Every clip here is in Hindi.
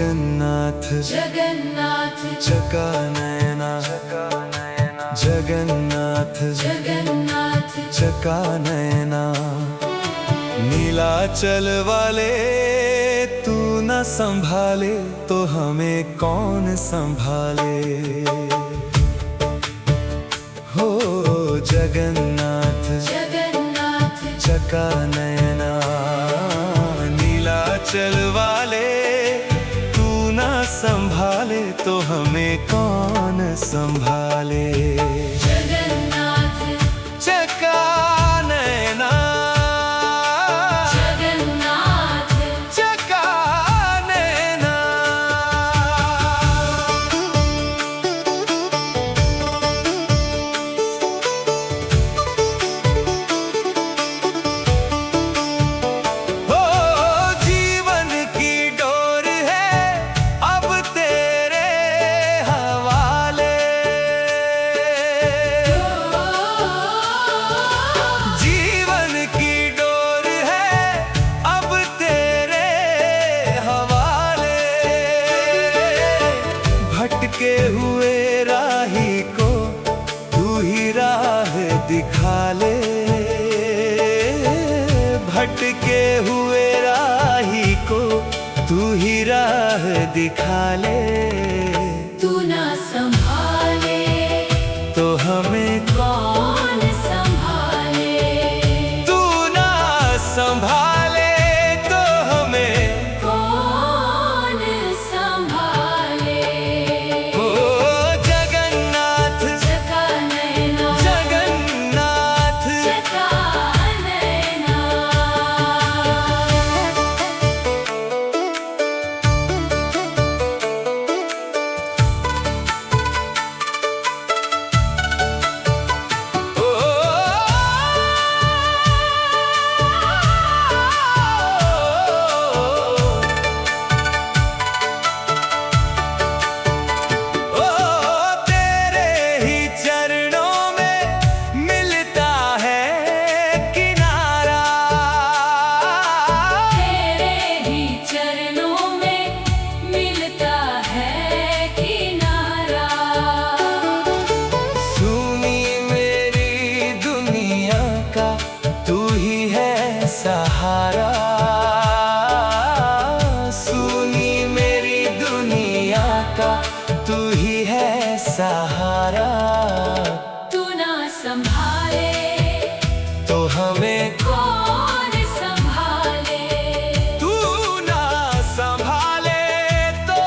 जगन्नाथ जगन्नाथ चका नयना जगन्नाथ जगन्नाथ चका नयना। नीलाचल वाले तू न संभाले तो हमें कौन संभाले। हो जगन्नाथ जगन्नाथ चका नयना। नीलाचल वाले तू न संभाले तो हमें कौन संभाले। जगन्नाथ चका नयना जगन्नाथ चका नयना। हो जीवन की डोर है अब तेरे हवाले। जीवन की डोर है अब तेरे हवाले। भटके हुए राही को तू ही राह दिखा ले। भटके हुए राही को तू ही राह दिखा ले। तू ना संभाले तो हमें कौन संभाले। तू ना संभाले तो हमें कौन संभाले। हो जगन्नाथ चका नयना जगन्नाथ। चका नयना। ओ तेरे ही चरणों में मिलता है किनारा। तेरे ही चरणों में मिलता है किनारा। सुनी मेरी दुनिया का तू ही है सहारा। सुनी मेरी दुनिया का तू ही है सहारा। तू ना संभाले तो हमें कौन संभाले। तू ना संभाले तो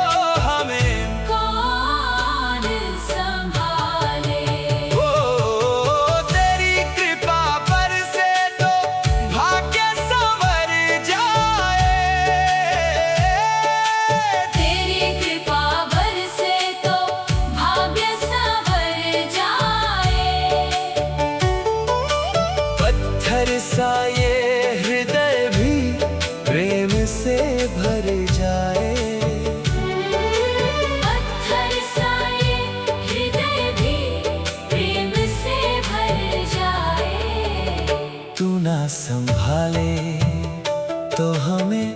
हमें कौन संभाले। ओ तेरी कृपा बरसे तो भाग्य संवर जाए। तेरी कृपा बरसे तो भाग्य संवर जाए। पत्थर सा ये हृदय भी प्रेम से भर जाए। पत्थर सा ये हृदय भी प्रेम से भर जाए। तू ना संभाले तो हमें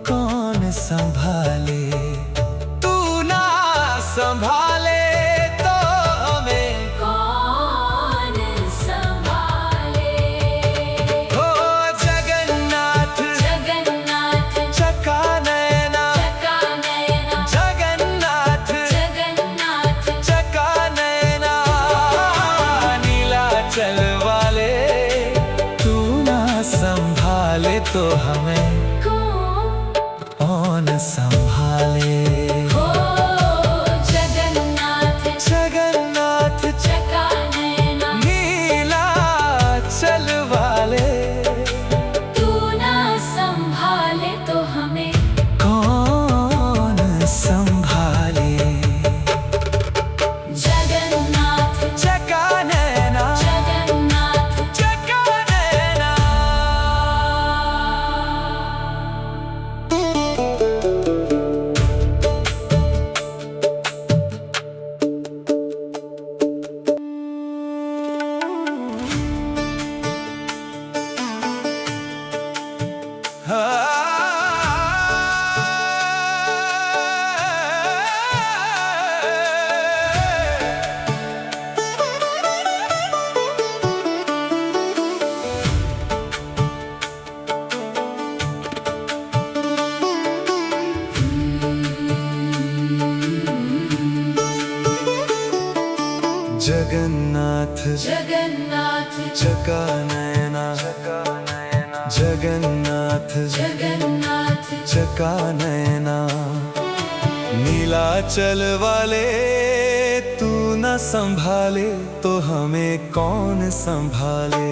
कौन संभाले। तू ना संभाले तो हमें कौन संभाले। हो जगन्नाथ जगन्नाथ चका नयना चका नयना जगन्नाथ जगन्नाथ चका नयना। नीलाचल वाले तू ना संभाले तो हमें कौन कौन संभाले। हो जगन्नाथ जगन्नाथ जगन्नाथ चका नयना जगन्नाथ जगन्नाथ चका नयना नीलाचल वाले तू न संभाले तो हमें कौन संभाले।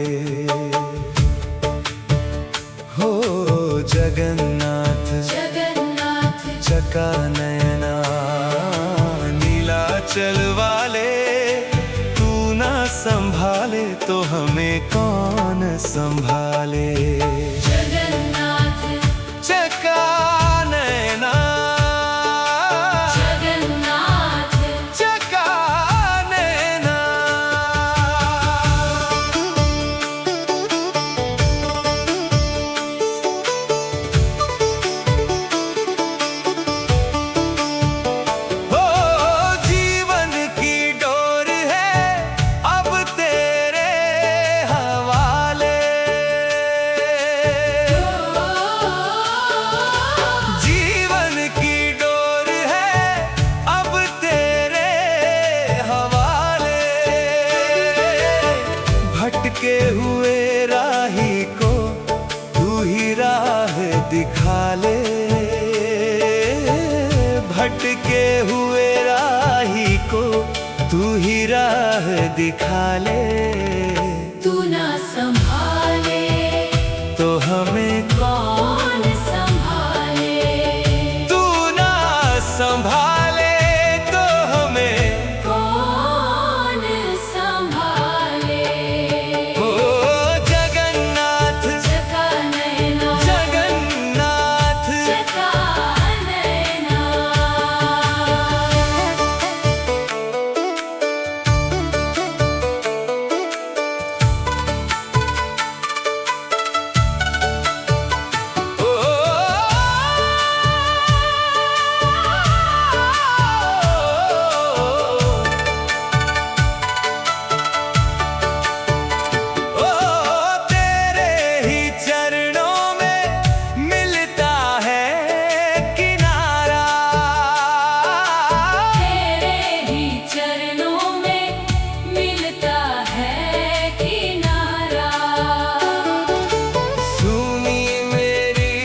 हो जगन्नाथ जगन्नाथ चका नयना नीलाचल वाले तू न संभाले तो हमें कौन संभाले। जगन्नाथ चका नयना जगन्नाथ चका नयना हो जीवन की डोर है अब तेरे हवाले। जीवन की डोर है अब तेरे हवाले। भटके हुए राही को तू ही राह दिखा ले। भटके हुए राही को तू ही राह दिखा ले। तू ना संभाले तो हमें कौन संभाले। तू ना संभाले तो हमें कौन संभाले। हो जगन्नाथ चका नयना जगन्नाथ चका नयना ओ तेरे ही चरणों में मिलता है किनारा। तेरे ही चरणों में मिलता है किनारा। सुनी मेरी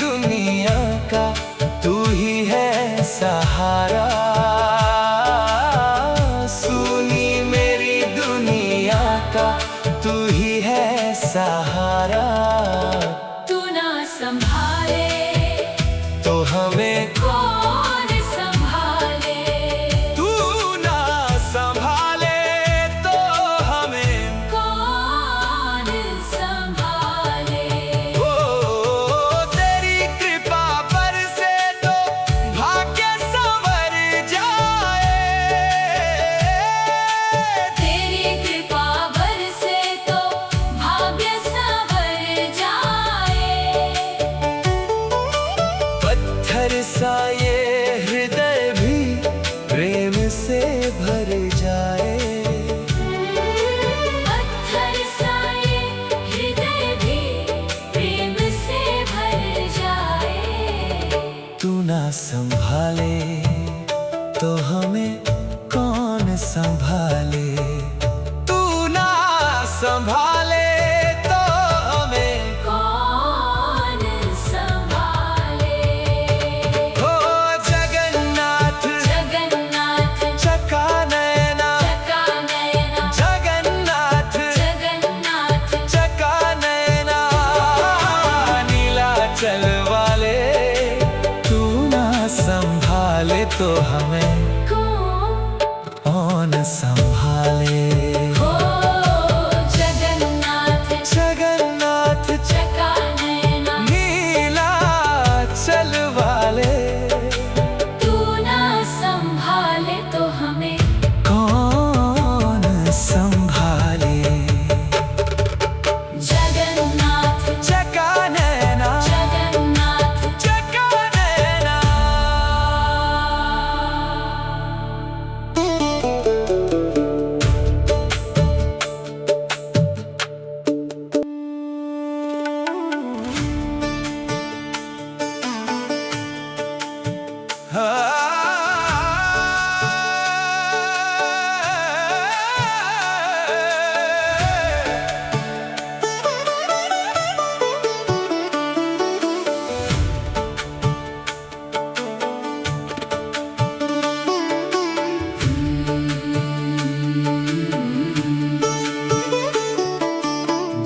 दुनिया का तू ही है सहारा। सुनी मेरी दुनिया का तू ही है सहारा। तू ना संभाले तो हमें कौन संभाले। तू ना संभाले तो हमें कौन संभाले। ओ तेरी कृपा बरसे तो भाग्य संवर जाए। तेरी कृपा बरसे तो भाग्य संवर जाए। पत्थर सा ये हृदय भी प्रेम से भर जाए। पत्थर सा ये हृदय भी प्रेम से भर जाए। तू ना संभाले तो हमें कौन संभाले। तू ना संभाले तो हमें कौन संभाले। हो जगन्नाथ जगन्नाथ चका नयना चका नयना जगन्नाथ जगन्नाथ चका नयना नीलाचल वाले तू ना संभाले तो हमें कौन संभाले। हो जगन्नाथ जगन्नाथ चका नयना नीलाचल वाले तू ना संभाले तो हमें कौन संभाले। जगन्नाथ चका नयना जगन्नाथ चका नयना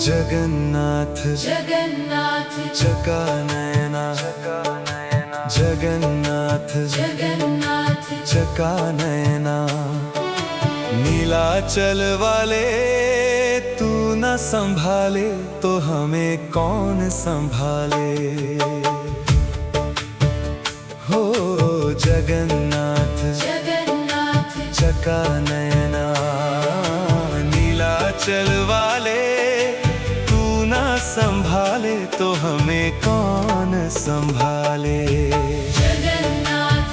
जगन्नाथ जगन्नाथ चका नयना जगन्नाथ जगन्नाथ चका नयना नीलाचल वाले तू न संभाले तो हमें कौन संभाले। हो जगन्नाथ जगन्नाथ चका नयना नीलाचल वाले तू न संभाले तो हमें कौन संभाले। जगन्नाथ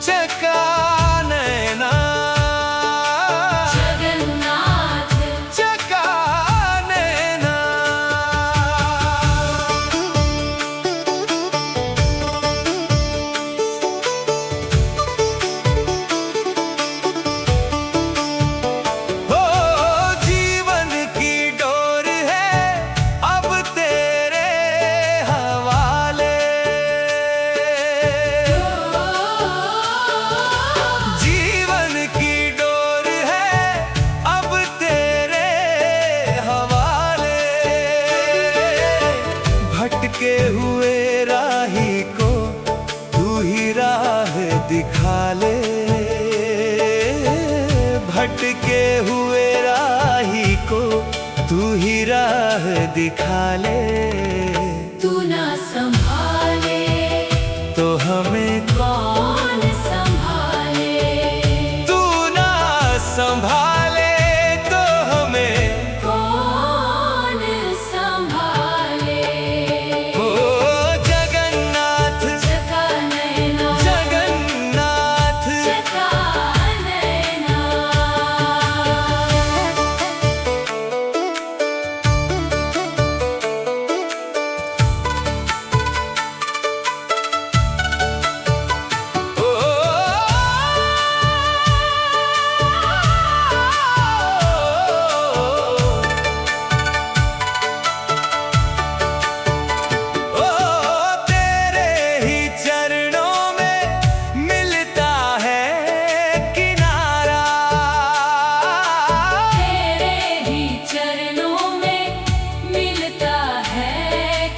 चका नयना जगन्नाथ चका नयना हो जीवन की डोर है अब तेरे हवाले। जीवन की डोर है अब तेरे हवाले। भटके हुए राही को तू ही राह दिखा ले। भटके हुए राही को तू ही राह दिखा ले। तू ना संभाले तो हमें कौन संभाले। तू ना संभाले तो हमें कौन संभाले। ओ जगन्नाथ चका नयना जगन्नाथ चका नयना ओ ओ तेरे ही चरणों में मिलता है किनारा। तेरे ही चरणों में मिलता है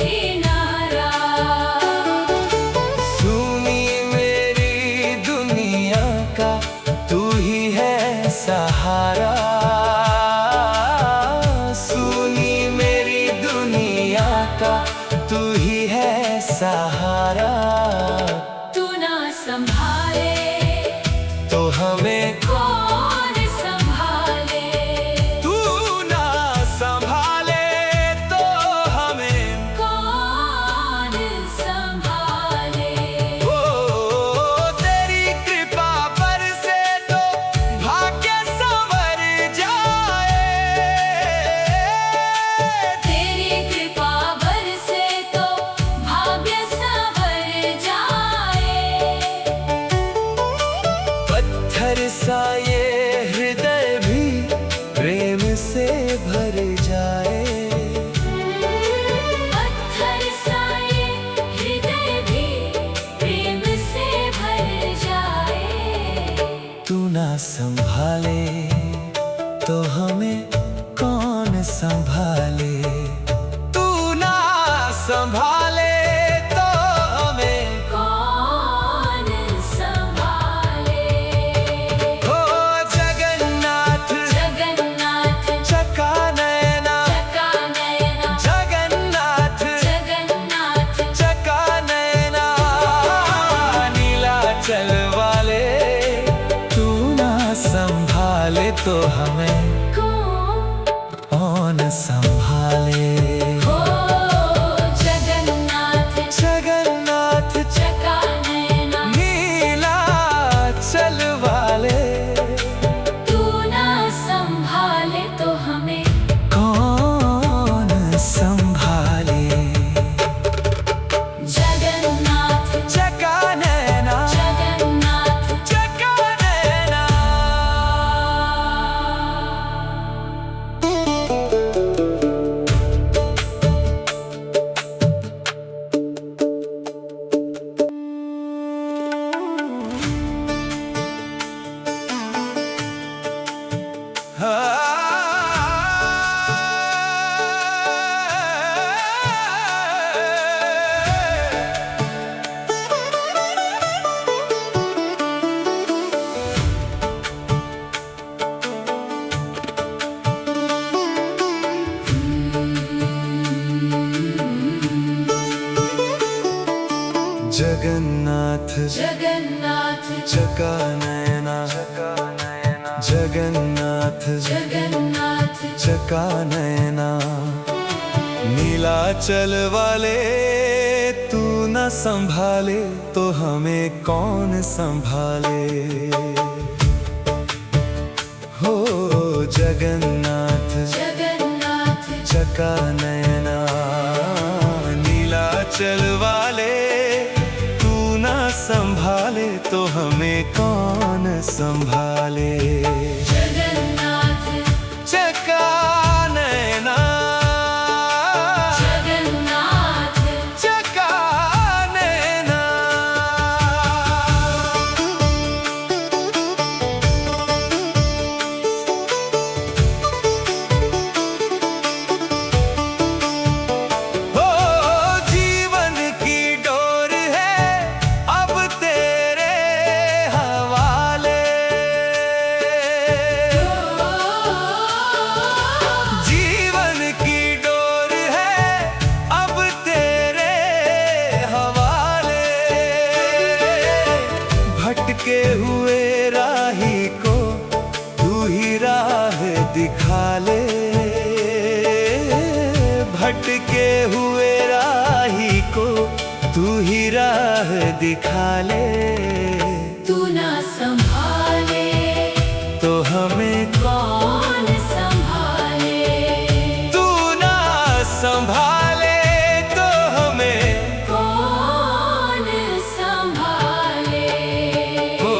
किनारा। सुनी मेरी दुनिया का तू ही है सहारा। सुनी मेरी दुनिया का तू ही है सहारा। तू ना संभाले तो हमें कौन संभाले। तू ना संभाले तो हमें कौन संभाले। ओ तेरी कृपा बरसे तो भाग्य संवर जाए। तेरी कृपा बरसे तो भाग्य संवर जाए। पत्थर सा ये हृदय भी प्रेम से भर जाए। पत्थर सा ये हृदय भी प्रेम से भर जाए। तू ना संभाले तो हमें कौन संभाले। तू ना संभाले तो हमें कौन संभाले। हो जगन्नाथ जगन्नाथ चका नयना चका नयना जगन्नाथ जगन्नाथ चका नयना नीलाचल वाले तू ना संभाले तो हमें कौन संभाले। हो जगन्नाथ जगन्नाथ चका नयना नीलाचल वाले तू ना संभाले तो हमें कौन संभाले। जगन्नाथ चका नयना जगन्नाथ चका नयना जगन्नाथ जगन्नाथ चका नयना जगन्नाथ जगन्नाथ चका नयना नीलाचल वाले तू न संभाले तो हमें कौन संभाले। हो जगन्नाथ जगन्नाथ चका नयना नीलाचल वाले तू न संभाले तो हमें कौन संभाले। जगन्नाथ चका नयना जगन्नाथ चका नयना हो जीवन की डोर है अब तेरे हवाले। जीवन की डोर है अब तेरे हवाले। भटके हुए राही को तू ही राह दिखा ले। भटके हुए राही को तू ही राह दिखा ले। तू ना संभाले तो हमें कौन संभाले। तू ना संभाले तो हमें कौन संभाले। हो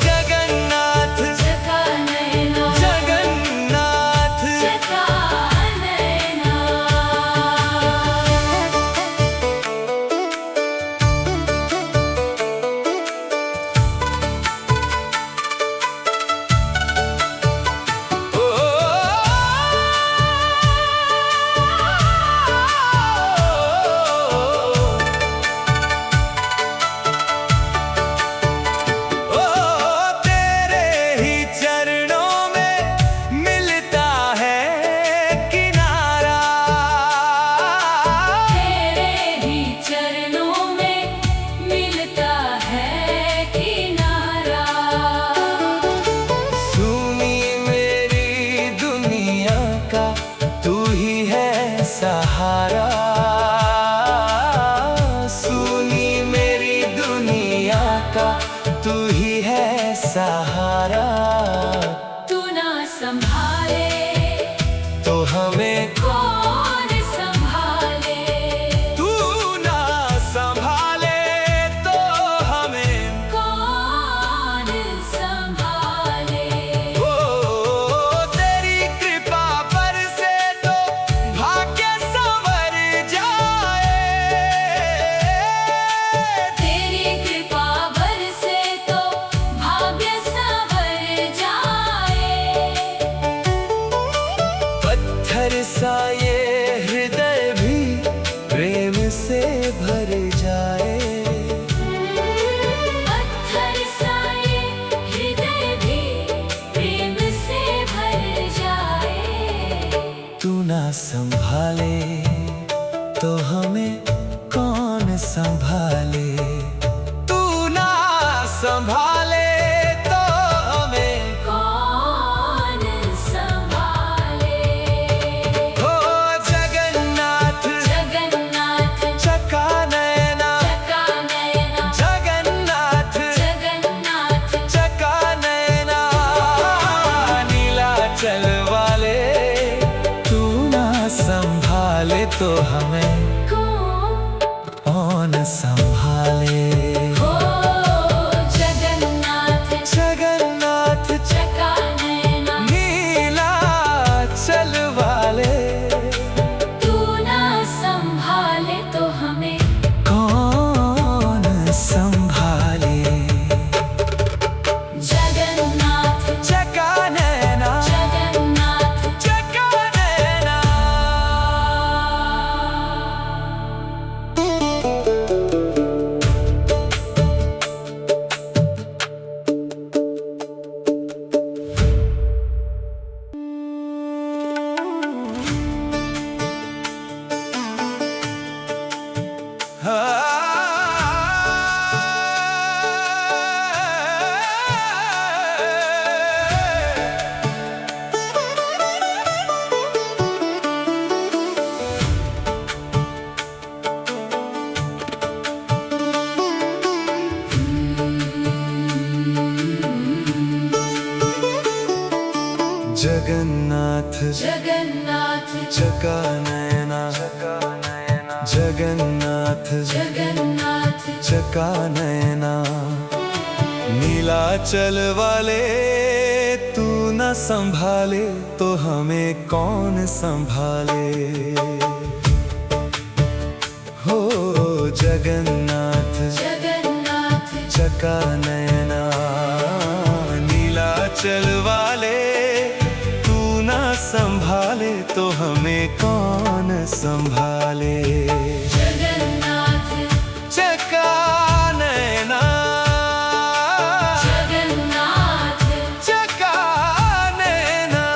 जगन्नाथ चका नयना जगन्नाथ चका नयना ओ ओ तेरे ही चरणों में मिलता है किनारा। तेरे ही चरणों में मिलता है किनारा। सुनी मेरी दुनिया का तू ही है सहारा। सुनी मेरी दुनिया का तू ही है सहारा। तू ना संभाले तो हमें कौन संभाले। तू ना संभाले तो हमें कौन संभाले। ओ तेरी कृपा पर से तो भाग्य संवर जाए। तेरी कृपा बरसे तो भाग्य संवर जाए। पत्थर सा ये हृदय भी प्रेम से भर जाए। पत्थर सा ये हृदय भी प्रेम से भर जाए। तू ना संभाले तो हमें कौन संभाले। तू ना संभाले तो हमें कौन संभाले। हो जगन्नाथ जगन्नाथ चका नयना चका नयना जगन्नाथ जगन्नाथ चका नयना नीलाचल वाले तू ना संभाले तो हमें कौन संभाले। हो जगन्नाथ जगन्नाथ चका नयना नीलाचल वाले तू ना संभाले तो हमें कौन संभाले। जगन्नाथ चका नयना जगन्नाथ चका नयना जगन्नाथ जगन्नाथ चका नयना जगन्नाथ जगन्नाथ चका नयना नीलाचल वाले तू न संभाले तो हमें कौन संभाले। हो जगन्नाथ जगन्नाथ चका नयना नीलाचल वाले तू न संभाले तो हमें कौन संभाले। जगन्नाथ चका नयना जगन्नाथ चका नयना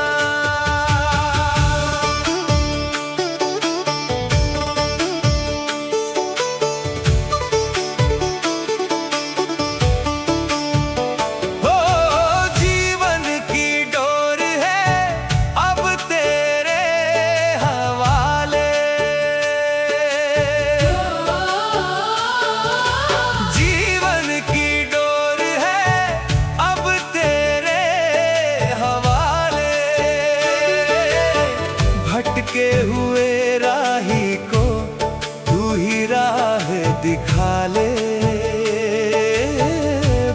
हो जीवन की डोर है अब तेरे हवाले। जीवन की डोर है अब तेरे हवाले। भटके हुए राही को तू ही राह दिखा ले।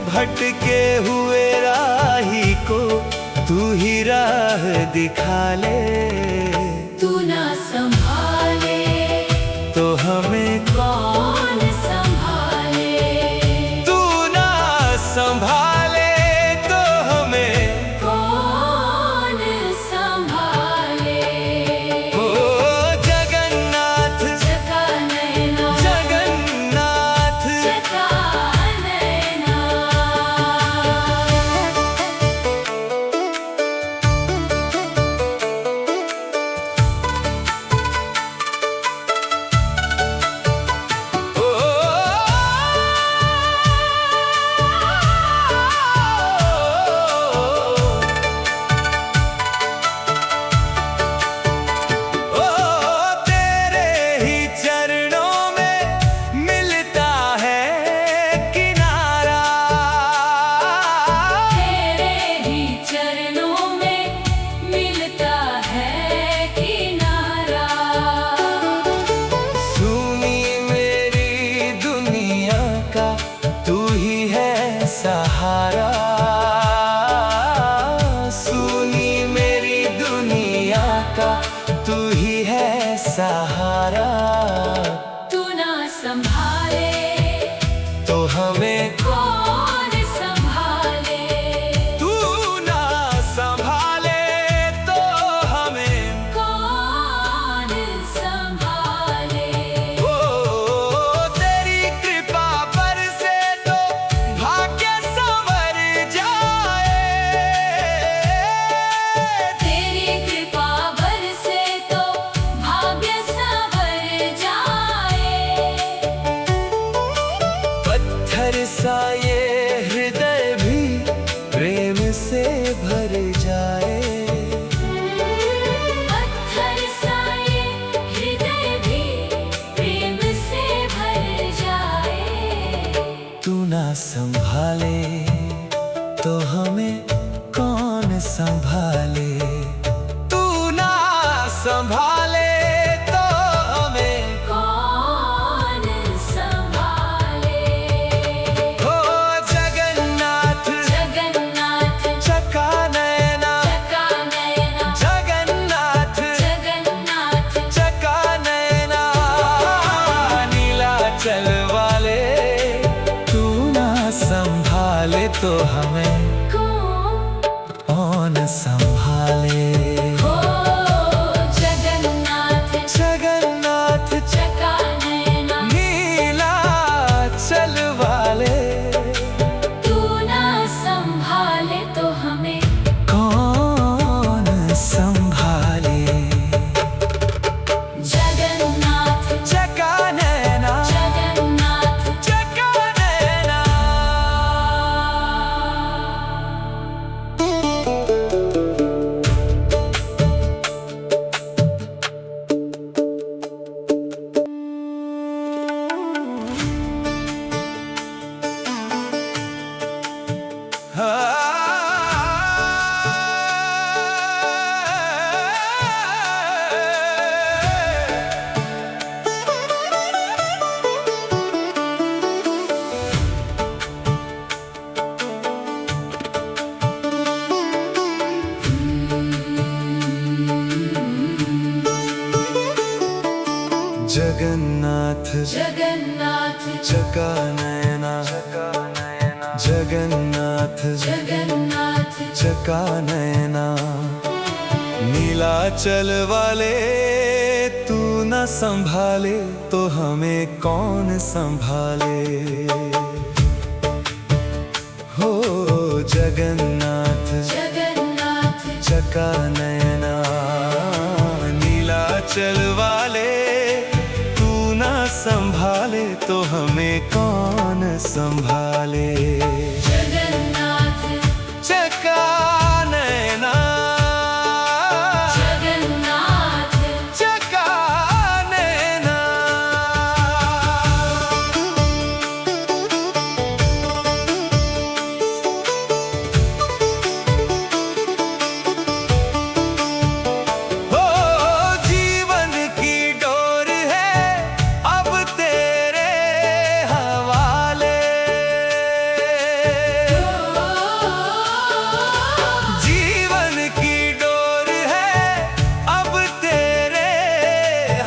भटके हुए राही को तू ही राह दिखा ले। तू ना संभाले तो हमें कौन संभाले। तू ना संभाले तो हमें कौन संभाले। हो जगन्नाथ चका नयना जगन्नाथ चका नयना ओ तेरे ही चरणों में मिलता है किनारा। तेरे ही चरणों में मिलता है किनारा। सुनी मेरी दुनिया का तू ही है सहारा। सुनी मेरी दुनिया का तू ही है सहारा। तू ना संभाले तो हमें कौन संभाले। तू ना संभाले तो हमें कौन संभाले। ओ तेरी कृपा बरसे तो भाग्य संवर जाए। तेरी कृपा बरसे तो भाग्य संवर जाए। पत्थर सा ये हृदय भी प्रेम से भर जाए। पत्थर सा ये हृदय भी प्रेम से भर जाए। तू ना संभाले तो हमें कौन संभाले। तू ना संभाले तो हमें कौन संभाले। हो जगन्नाथ जगन्नाथ चका नयना चका नयना जगन्नाथ जगन्नाथ चका नयना नीलाचल वाले तू ना संभाले तो हमें कौन संभाले। हो जगन्नाथ जगन्नाथ चका नयना नीलाचल वाले तू ना संभाले तो हमें कौन संभाले। जगन्नाथ चका नयना जगन्नाथ चका नयना जगन्नाथ जगन्नाथ चका नयना जगन्नाथ जगन्नाथ चका नयना नीलाचल वाले तू न संभाले तो हमें कौन संभाले। हो जगन्नाथ जगन्नाथ चका नयना नीलाचल वाले तू न संभाले तो हमें कौन संभाले। जगन्नाथ चका नयना जगन्नाथ चका नयना हो जीवन की डोर है अब तेरे हवाले। जीवन की डोर है अब तेरे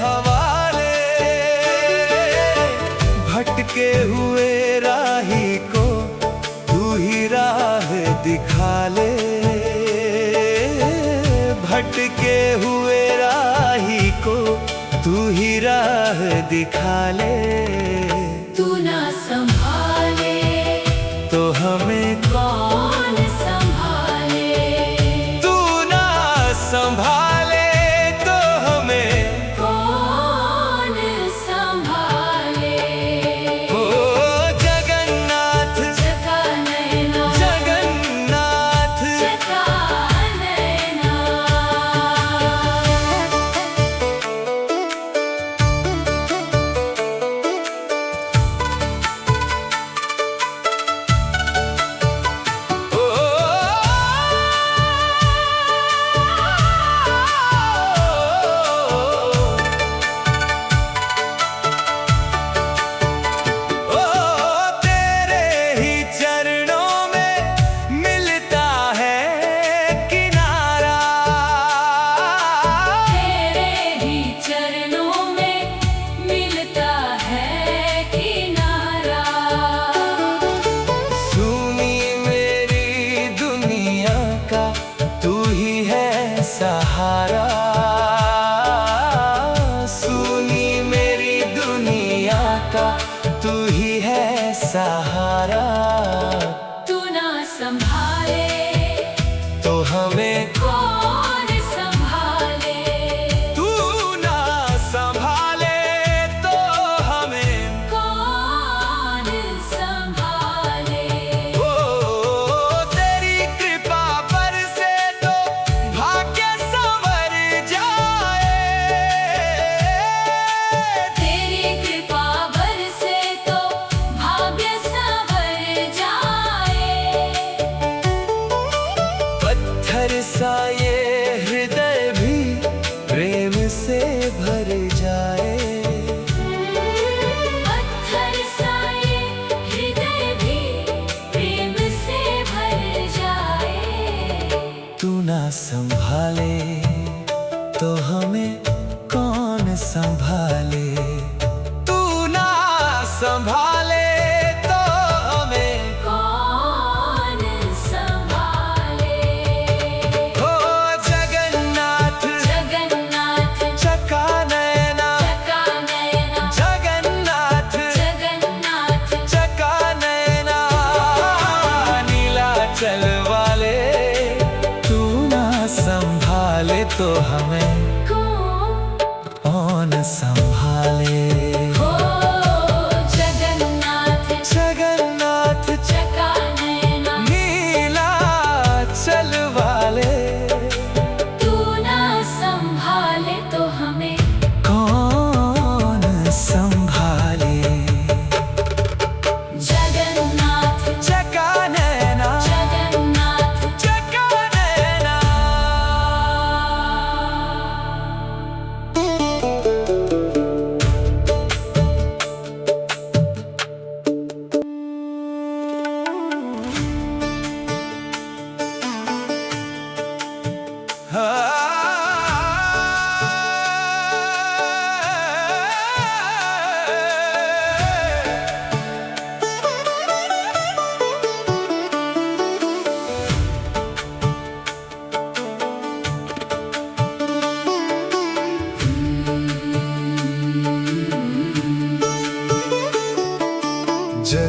हवाले। भटके हुए राही को तू ही राह दिखा ले। भटके हुए राही को तू ही राह दिखा ले। तू ना संभाले तो हमें कौन संभाले। तू ना संभाले तो हमें कौन संभाले। ओ जगन्नाथ चका नयना जगन्नाथ चका नयना ओ ओ तेरे ही चरणों में मिलता है किनारा। तेरे ही चरणों में मिलता है किनारा। सुनी मेरी दुनिया का तू ही है सहारा। सुनी मेरी दुनिया का तू ही है सहारा। तू ना संभाले तो हमें कौन संभाले। तू ना संभाले तो हमें कौन संभाले। ओ तेरी कृपा बरसे तो भाग्य संवर जाए। तेरी कृपा बरसे तो भाग्य संवर जाए। पत्थर सा ये हृदय भी प्रेम से भर जाए। पत्थर सा ये हृदय भी प्रेम से भर जाए। तू ना संभाले तो हमें कौन संभाले। तू ना संभाले तो हमें कौन संभाले। हो जगन्नाथ जगन्नाथ चका नयना चका नयना जगन्नाथ जगन्नाथ चका नयना नीलाचल वाले तू ना संभाले तो हमें कौन संभाले। हो जगन्नाथ जगन्नाथ चका नयना नीलाचल वाले तू ना संभाले तो हमें कौन संभाले। जगन्नाथ चका नयना जगन्नाथ चका नयना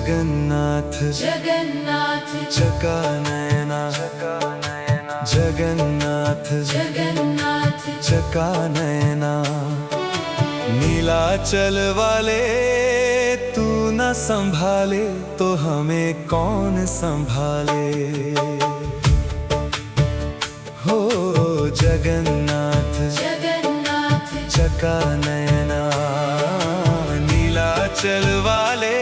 जगन्नाथ जगन्नाथ चका नयना जगन्नाथ जगन्नाथ चका नयना नीलाचल वाले तू न संभाले तो हमें कौन संभाले। हो जगन्नाथ जगन्नाथ चका नयना नीलाचल वाले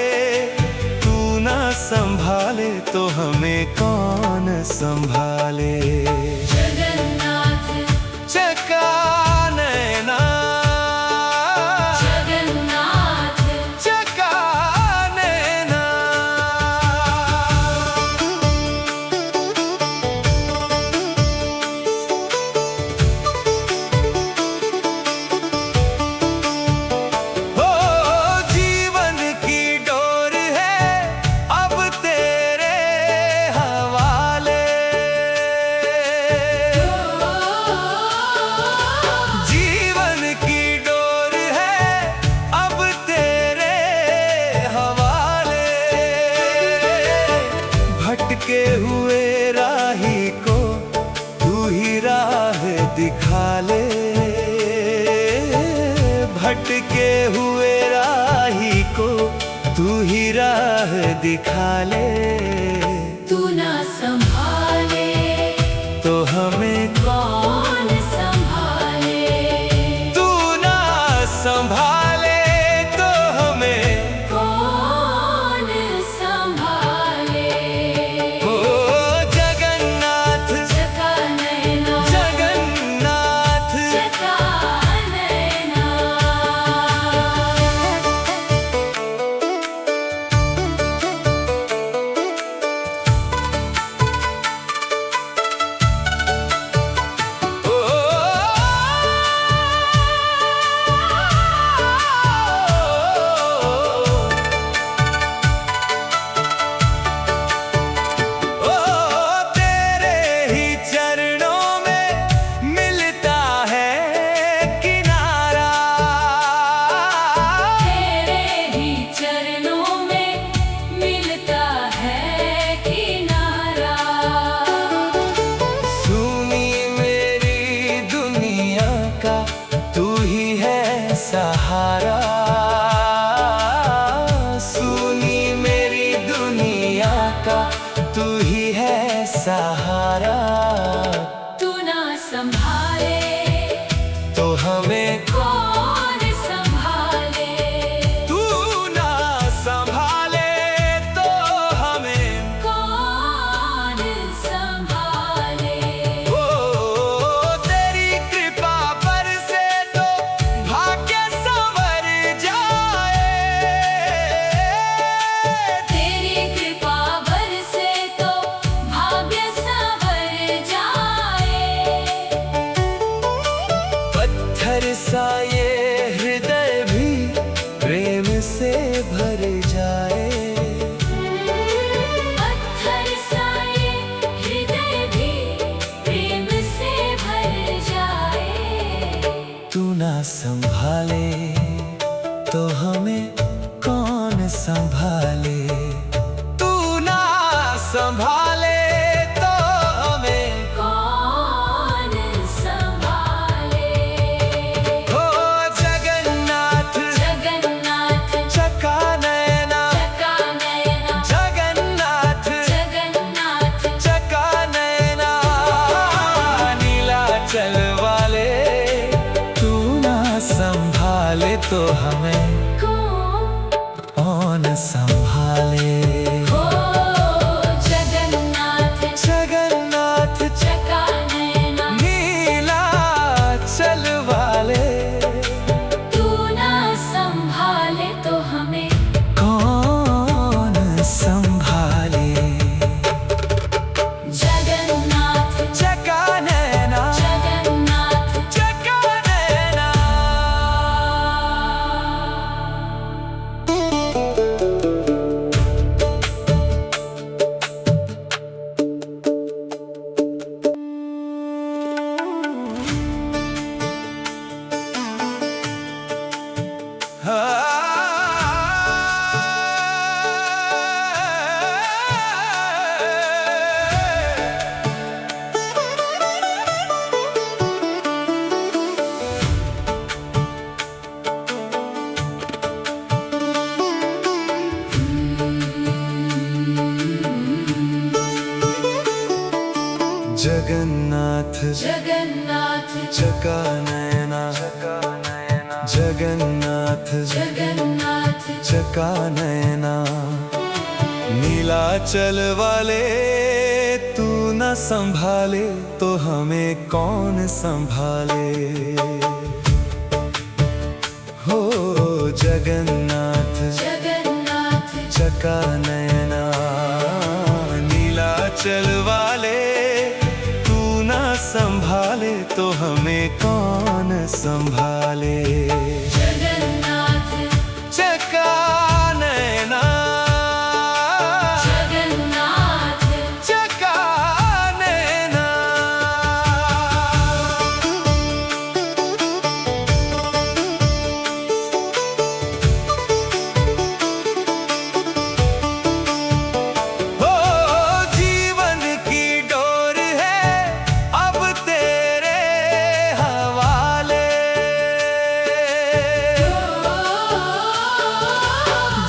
तू न संभाले तो हमें कौन संभाले। जगन्नाथ चका नयना जगन्नाथ चका नयना हो जीवन की डोर है अब तेरे हवाले। जीवन की डोर है अब तेरे हवाले। भटके हुए राही को तू ही राह दिखा ले। भटके हुए राही को तू ही राह दिखा ले। तू ना संभाले तो हमें कौन संभाले। तू ना संभाले तो हमें कौन संभाले। हो जगन्नाथ चका नयना जगन्नाथ चका नयना ओ ओ तेरे ही चरणों में मिलता है किनारा। तेरे ही चरणों में मिलता है किनारा। सुनी मेरी दुनिया का तू ही है सहारा। सुनी मेरी दुनिया का तू ही है सहारा। तू ना संभाले तो हमें कौन संभाले। तू ना संभाले तो हमें कौन संभाले। ओ तेरी कृपा बरसे तो भाग्य संवर जाए। तेरी कृपा बरसे तो भाग्य संवर जाए। पत्थर सा ये हृदय भी प्रेम से भर जाए। पत्थर सा ये हृदय भी प्रेम से भर जाए। तू ना संभाले तो हमें कौन संभाले। तू ना संभाले तो हमें कौन संभाले। हो जगन्नाथ जगन्नाथ चका नयना चका नयना जगन्नाथ जगन्नाथ चका नयना नीलाचल वाले तू ना संभाले तो हमें कौन संभाले। हो जगन्नाथ जगन्नाथ चका नयना नीलाचल वाले तू ना संभाले तो हमें कौन संभाले। जगन्नाथ चका नयना जगन्नाथ चका नयना जगन्नाथ जगन्नाथ चका नयना जगन्नाथ जगन्नाथ चका नयना नीलाचल वाले तू न संभाले तो हमें कौन संभाले। हो जगन्नाथ जगन्नाथ चका नयना नीलाचल वाले तू न संभाले तो हमें कौन संभाले। जगन्नाथ चका नयना जगन्नाथ चका नयना हो जीवन की डोर है अब तेरे हवाले।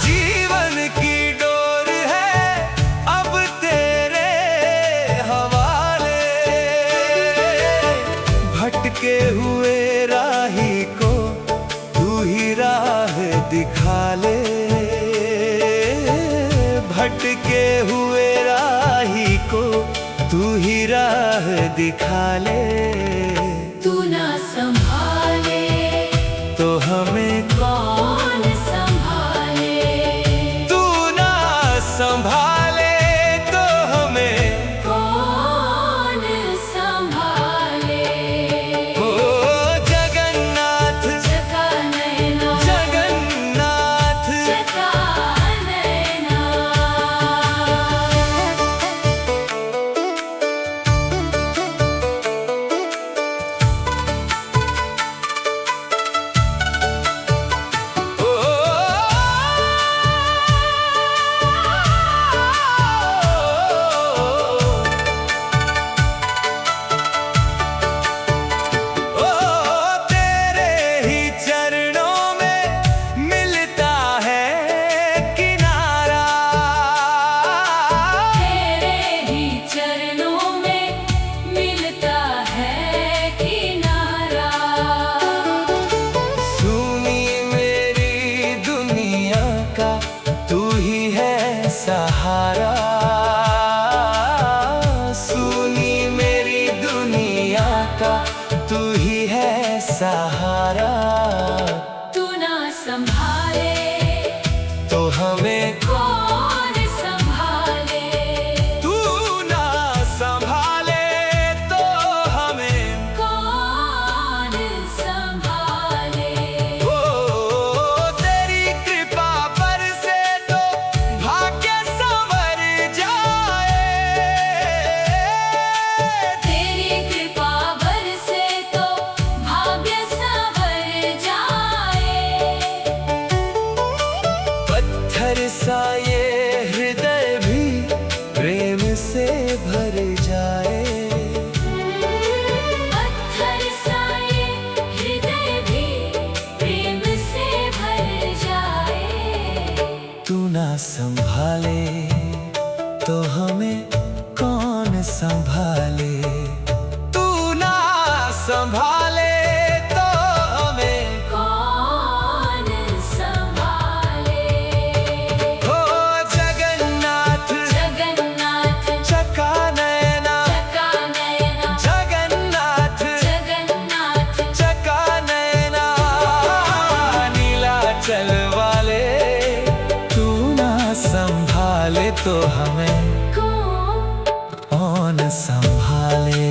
जीवन की डोर है अब तेरे हवाले। भटके हुए राही को तू ही राह दिखा ले। भटके हुए राही को तू ही राह दिखा ले। तू ना संभाले तो हमें कौन संभाले। तू ना संभाले तो हमें कौन संभाले। हो जगन्नाथ चका नयना जगन्नाथ चका नयना ओ तेरे ही चरणों में मिलता है किनारा। तेरे ही चरणों में मिलता है किनारा। सुनी मेरी दुनिया का तू ही है सहारा। सुनी मेरी दुनिया का तू ही है सहारा। तू ना संभाले तो हमें कौन संभाले। तू ना संभाले तो हमें कौन संभाले। ओ तेरी कृपा बरसे तो भाग्य संवर जाए। तेरी कृपा बरसे तो भाग्य संवर जाए। पत्थर सा ये हृदय भी प्रेम से भर जाए। पत्थर सा ये हृदय भी प्रेम से भर जाए। तू ना संभाले तो हमें कौन संभाले। तू ना संभाले तो हमें कौन संभाले। हो जगन्नाथ जगन्नाथ चका नयना चका नयना जगन्नाथ जगन्नाथ चका नयना नीलाचल वाले तू ना संभाले तो हमें कौन कौन संभाले।